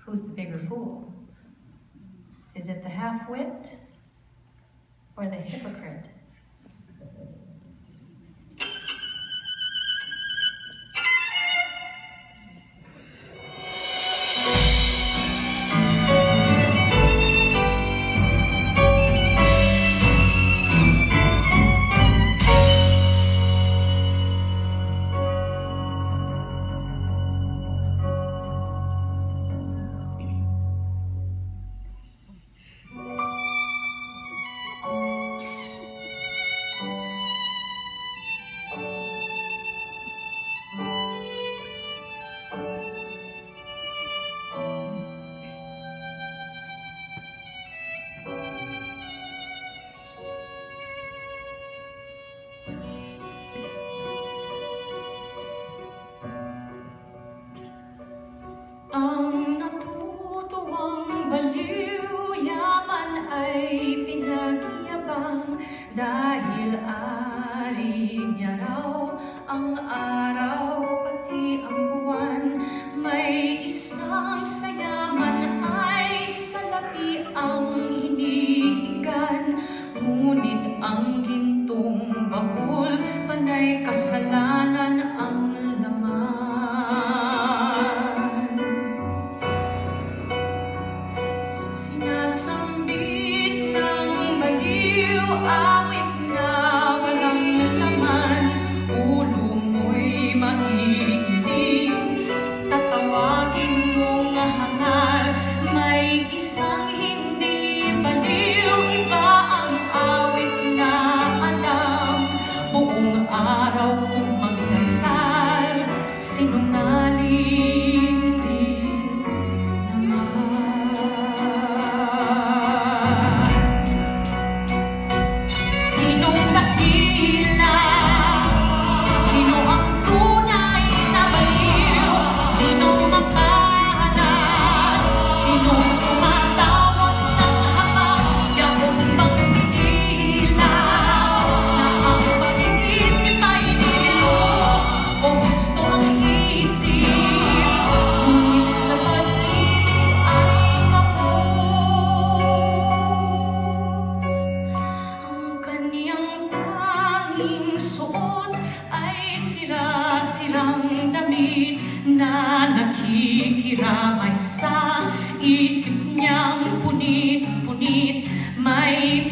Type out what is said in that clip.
Who's the bigger fool? Is it the half-wit or the hypocrite? Ang natutuwang baliw, yaman ay pinagyabang, dahil ari niya raw ang araw pati ang buwan. May isang sa yaman ay salapi ang hinihigan, ngunit ang gintong baul panay kasalanan ang laman. Sinasambit ng baliw, awit na walang laman, ulo mo'y maiiling, tatawagin mong hangal. May isang hindi baliw, iba ang awit na alam, buong araw kung magdasal, sinungaling din naman. Suot ay sira-sirang damit na nakikiramay sa isip niyang punit-punit. May